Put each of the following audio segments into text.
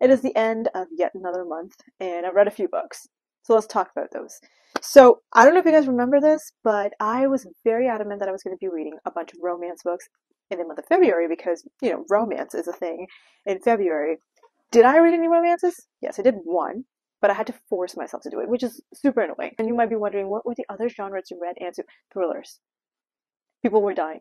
It is the end of yet another month, and I've read a few books. So let's talk about those. So, I don't know if you guys remember this, but I was very adamant that I was going to be reading a bunch of romance books in the month of February because, romance is a thing in February. Did I read any romances? Yes, I did one, but I had to force myself to do it, which is super annoying. And you might be wondering, what were the other genres you read? Ansu? Thrillers. People were dying.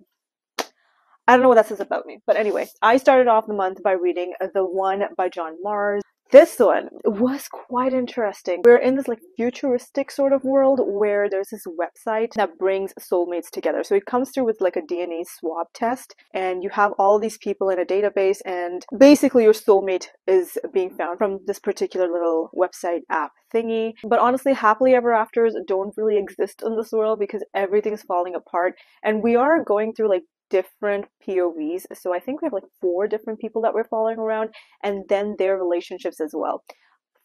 I don't know what that says about me. But anyway, I started off the month by reading The One by John Mars. This one was quite interesting. We're in this like futuristic sort of world where there's this website that brings soulmates together. So it comes through with like a DNA swab test, and you have all these people in a database, and basically your soulmate is being found from this particular little website app thingy. But honestly, happily ever afters don't really exist in this world because everything's falling apart, and we are going through like different POVs. So I think we have like 4 different people that we're following around, and then their relationships as well.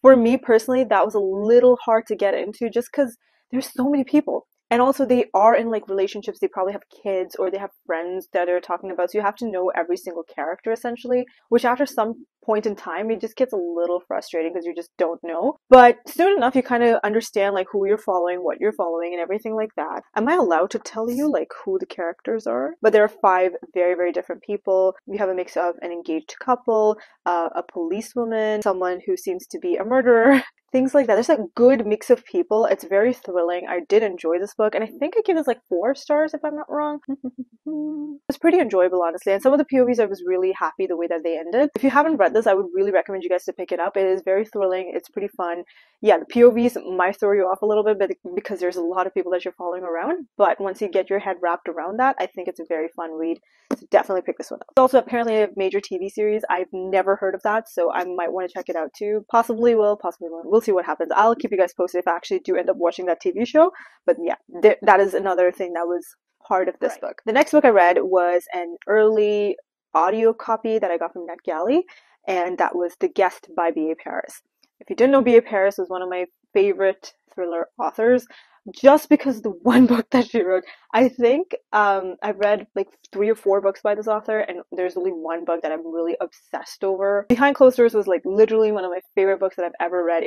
For me personally, that was a little hard to get into just because there's so many people. And also they are in like relationships, they probably have kids or they have friends that they're talking about. So you have to know every single character essentially, which after some point in time, it just gets a little frustrating because you just don't know. But soon enough, you kind of understand like who you're following, what you're following, and everything like that. Am I allowed to tell you like who the characters are? But there are 5 very, very different people. You have a mix of an engaged couple, a policewoman, someone who seems to be a murderer, things like that. There's a good mix of people. It's very thrilling. I did enjoy this book, and I think I give this like 4 stars if I'm not wrong. It was pretty enjoyable, honestly, and some of the POVs I was really happy the way that they ended. If you haven't read this, I would really recommend you guys to pick it up. It is very thrilling. It's pretty fun. Yeah, the POVs might throw you off a little bit because there's a lot of people that you're following around, but once you get your head wrapped around that, I think it's a very fun read. So definitely pick this one up. It's also apparently a major TV series. I've never heard of that, so I might want to check it out too. Possibly will, possibly won't. We'll see what happens. I'll keep you guys posted if I actually do end up watching that TV show. But yeah, that is another thing that was part of this book. The next book I read was an early audio copy that I got from NetGalley, and that was The Guest by B.A. Paris. If you didn't know, B.A. Paris was one of my favorite thriller authors, just because the one book that she wrote. I think I've read like 3 or 4 books by this author, and there's only one book that I'm really obsessed over. Behind Closed Doors was like literally one of my favorite books that I've ever read.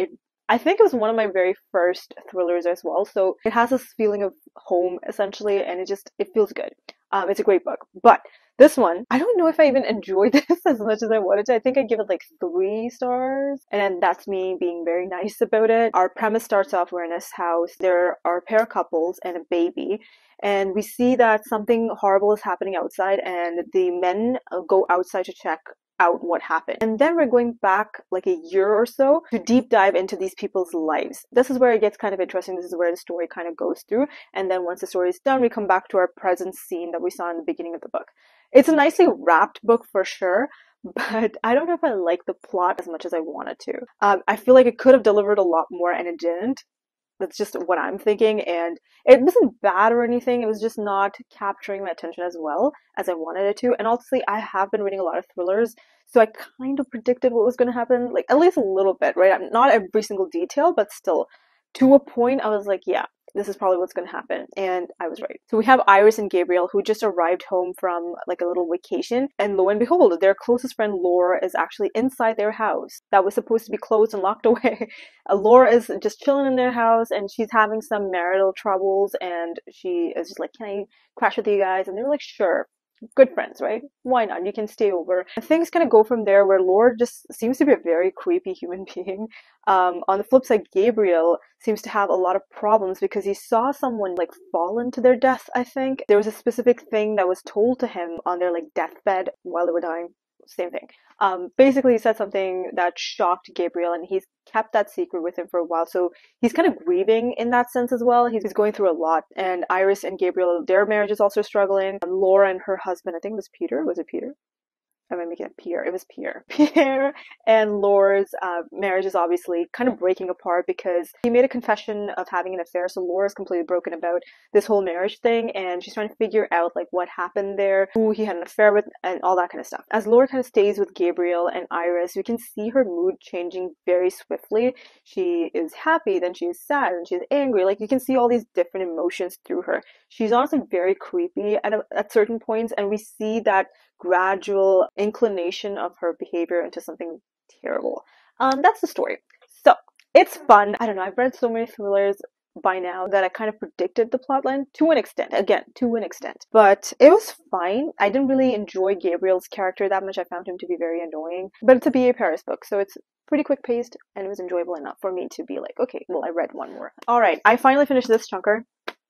I think it was one of my very first thrillers as well, so it has this feeling of home essentially, and it feels good. It's a great book. But this one, I don't know if I even enjoyed this as much as I wanted to. I think I give it like 3 stars, and that's me being very nice about it. Our premise starts off, we're in this house, there are a pair of couples and a baby, and we see that something horrible is happening outside, and the men go outside to check out what happened. And then we're going back like a year or so to deep dive into these people's lives. This is where it gets kind of interesting. This is where the story kind of goes through. And then once the story is done, we come back to our present scene that we saw in the beginning of the book. It's a nicely wrapped book for sure, but I don't know if I like the plot as much as I wanted to. I feel like it could have delivered a lot more and it didn't. That's just what I'm thinking, and it wasn't bad or anything, it was just not capturing my attention as well as I wanted it to. And honestly, I have been reading a lot of thrillers, so I kind of predicted what was going to happen, like at least a little bit, right? Not every single detail, but still, to a point, I was like, yeah, this is probably what's going to happen, and I was right. So we have Iris and Gabriel, who just arrived home from like a little vacation, and lo and behold, their closest friend Laura is actually inside their house that was supposed to be closed and locked away. Laura is just chilling in their house, and she's having some marital troubles, and she is just like, can I crash with you guys? And they're like, sure. Good friends, right? Why not? You can stay over. And things kind of go from there, where Laura just seems to be a very creepy human being. On the flip side, Gabriel seems to have a lot of problems because he saw someone like fall into their death, I think. There was a specific thing that was told to him on their like deathbed while they were dying. Same thing. Basically he said something that shocked Gabriel, and he's kept that secret with him for a while, so he's kind of grieving in that sense as well. He's going through a lot. And Iris and Gabriel, their marriage is also struggling. Laura and her husband, I think it was Peter. Was it Peter? Am I making it Pierre? It was Pierre. Pierre and Laura's marriage is obviously kind of breaking apart because he made a confession of having an affair, so Laura's completely broken about this whole marriage thing, and she's trying to figure out like what happened there, who he had an affair with, and all that kind of stuff. As Laura kind of stays with Gabriel and Iris, we can see her mood changing very swiftly. She is happy, then she is sad, and she's angry. Like, you can see all these different emotions through her. She's honestly very creepy at certain points, and we see that gradual inclination of her behavior into something terrible. That's the story. So it's fun. I don't know. I've read so many thrillers by now that I kind of predicted the plotline to an extent. Again, to an extent. But it was fine. I didn't really enjoy Gabriel's character that much. I found him to be very annoying. But it's a B.A. Paris book, so it's pretty quick paced, and it was enjoyable enough for me to be like, okay, well, I read one more. Alright, I finally finished this chunker.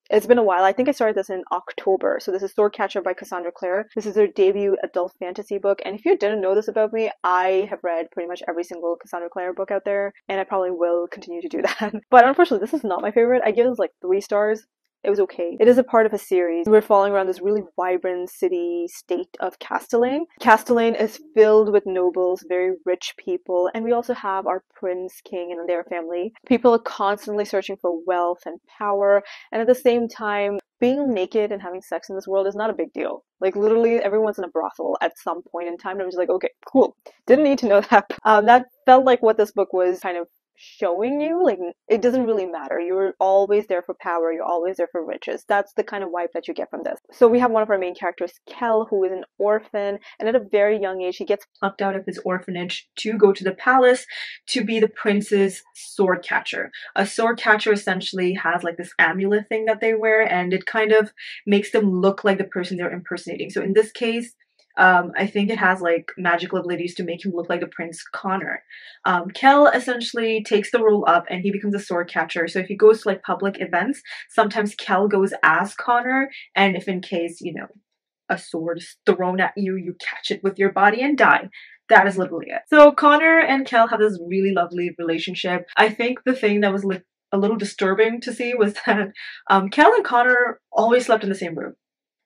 It's been a while. I think I started this in October. So this is Swordcatcher by Cassandra Clare. This is their debut adult fantasy book. And if you didn't know this about me, I have read pretty much every single Cassandra Clare book out there. And I probably will continue to do that. But unfortunately, this is not my favorite. I give this like 3 stars. It was okay. It is a part of a series. We're following around this really vibrant city-state of Castellane. Castellane is filled with nobles, very rich people, and we also have our prince, king, and their family. People are constantly searching for wealth and power, and at the same time, being naked and having sex in this world is not a big deal. Like, literally, everyone's in a brothel at some point in time, and I was just like, okay, cool. Didn't need to know that. That felt like what this book was kind of showing you. Like, it doesn't really matter. You're always there for power. You're always there for riches. That's the kind of vibe that you get from this. So we have one of our main characters, Kel, who is an orphan, and at a very young age, he gets plucked out of his orphanage to go to the palace to be the prince's sword catcher. A sword catcher essentially has like this amulet thing that they wear, and it kind of makes them look like the person they're impersonating. So in this case, I think it has like magical abilities to make him look like the Prince Connor. Kel essentially takes the role up and he becomes a sword catcher. So if he goes to like public events, sometimes Kel goes as Connor, and if in case, you know, a sword is thrown at you, you catch it with your body and die. That is literally it. So Connor and Kel have this really lovely relationship. I think the thing that was like a little disturbing to see was that Kel and Connor always slept in the same room.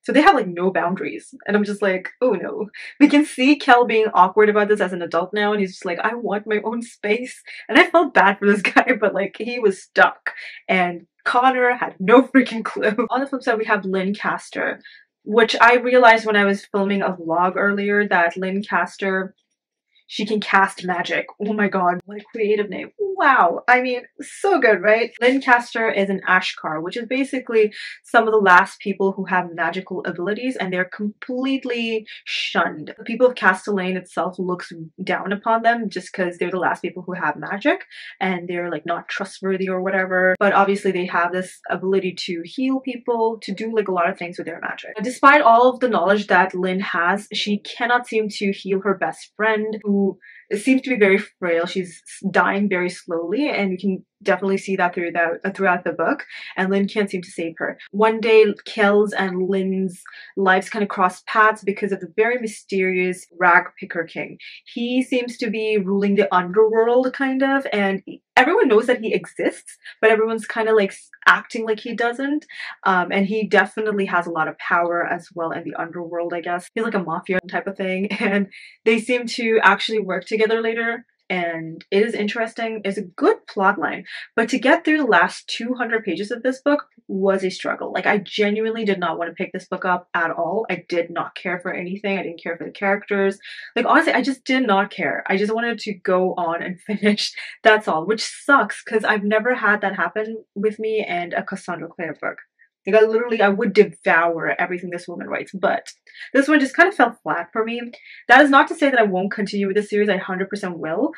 So they have like no boundaries. And I'm just like, oh no. We can see Kel being awkward about this as an adult now, and he's just like, I want my own space. And I felt bad for this guy, but like he was stuck. And Connor had no freaking clue. On the flip side, we have Lynn Castor, which I realized when I was filming a vlog earlier that Lynn Castor, she can cast magic. Oh my god, what a creative name. Wow. I mean, so good, right? Lynn Castor is an Ashkar, which is basically some of the last people who have magical abilities, and they're completely shunned. The people of Castellane itself looks down upon them just because they're the last people who have magic, and they're like not trustworthy or whatever. But obviously they have this ability to heal people, to do like a lot of things with their magic. Despite all of the knowledge that Lynn has, she cannot seem to heal her best friend, who seems to be very frail. She's dying very slowly, and you can definitely see that throughout the book, and Lynn can't seem to save her. One day, Kel's and Lynn's lives kind of cross paths because of the very mysterious Rag Picker King. He seems to be ruling the underworld, kind of, and everyone knows that he exists, but everyone's kind of like acting like he doesn't. And he definitely has a lot of power as well in the underworld, I guess. He's like a mafia type of thing, and they seem to actually work together later. And it is interesting. It's a good plot line, but to get through the last 200 pages of this book was a struggle. Like, I genuinely did not want to pick this book up at all. I did not care for anything. I didn't care for the characters. Like, honestly, I just did not care. I just wanted to go on and finish. That's all, which sucks because I've never had that happen with me and a Cassandra Clare book. Like, I would devour everything this woman writes, but this one just kind of fell flat for me. That is not to say that I won't continue with this series. I 100% will,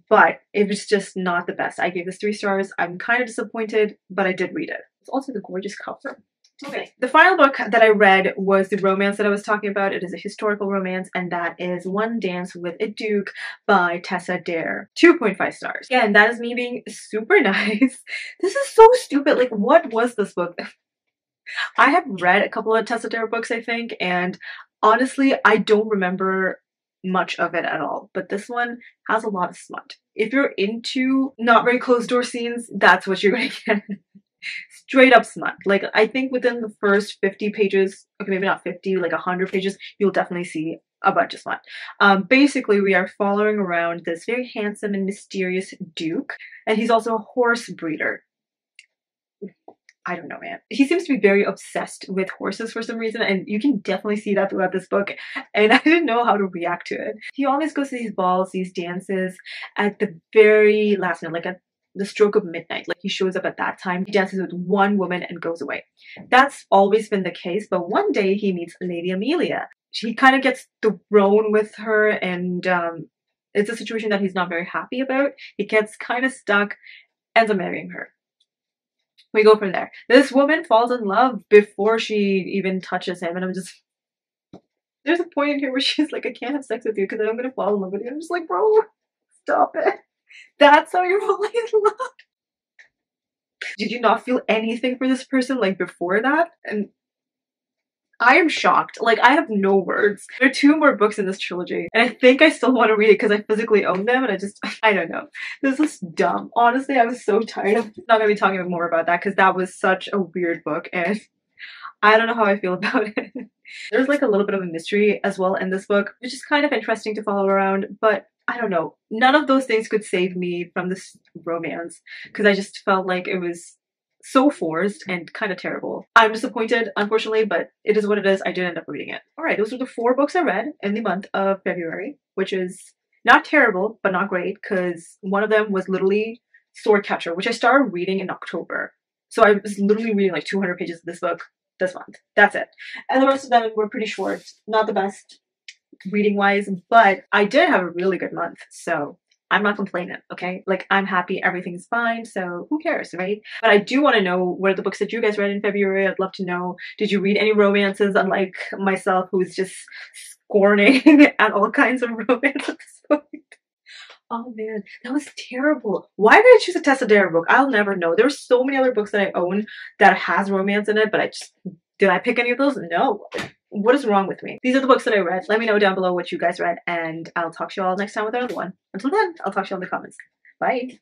but it was just not the best. I gave this 3 stars. I'm kind of disappointed, but I did read it. It's also the gorgeous cover. Okay, the final book that I read was the romance that I was talking about. It is a historical romance, and that is One Dance with a Duke by Tessa Dare. 2.5 stars. Again, that is me being super nice. This is so stupid. Like, what was this book? I have read a couple of Tessa Dare books, I think, and honestly, I don't remember much of it at all. But this one has a lot of smut. If you're into not very closed door scenes, that's what you're going to get. Straight up smut. Like, I think within the first 50 pages, okay, maybe not 50, like 100 pages, you'll definitely see a bunch of smut. Basically, we are following around this very handsome and mysterious duke, and he's also a horse breeder. I don't know, man. He seems to be very obsessed with horses for some reason, and you can definitely see that throughout this book, and I didn't know how to react to it. He always goes to these balls, these dances, at the very last minute, like at the stroke of midnight. Like, he shows up at that time, he dances with one woman and goes away. That's always been the case, but one day he meets Lady Amelia. He kind of gets thrown with her, and it's a situation that he's not very happy about. He gets kind of stuck, ends up marrying her. We go from there. This woman falls in love before she even touches him, and I'm just, there's a point in here where she's like, I can't have sex with you because I'm gonna fall in love with you. I'm just like, bro, stop it. That's how you're falling in love. Did you not feel anything for this person like before that? And I am shocked. Like, I have no words. There are 2 more books in this trilogy, and I think I still want to read it because I physically own them, and I don't know. This is dumb. Honestly, I was so tired of not gonna be talking more about that because that was such a weird book, and I don't know how I feel about it. There's like a little bit of a mystery as well in this book, which is kind of interesting to follow around, but I don't know. None of those things could save me from this romance because I just felt like it was so forced and kind of terrible. I'm disappointed, unfortunately, but it is what it is. I did end up reading it. All right, those are the 4 books I read in the month of February, which is not terrible, but not great because one of them was literally Swordcatcher, which I started reading in October. So I was literally reading like 200 pages of this book this month. That's it. And the rest of them were pretty short. Not the best reading wise, but I did have a really good month. So I'm not complaining, okay? Like, I'm happy, everything's fine, so who cares, right? But I do want to know what are the books that you guys read in February. I'd love to know. Did you read any romances, unlike myself, who's just scorning at all kinds of romance at this point? Oh man, that was terrible. Why did I choose a Tessa book? I'll never know. There's so many other books that I own that has romance in it, but did I pick any of those? No. What is wrong with me? These are the books that I read. Let me know down below what you guys read, and I'll talk to you all next time with another one. Until then, I'll talk to you all in the comments. Bye.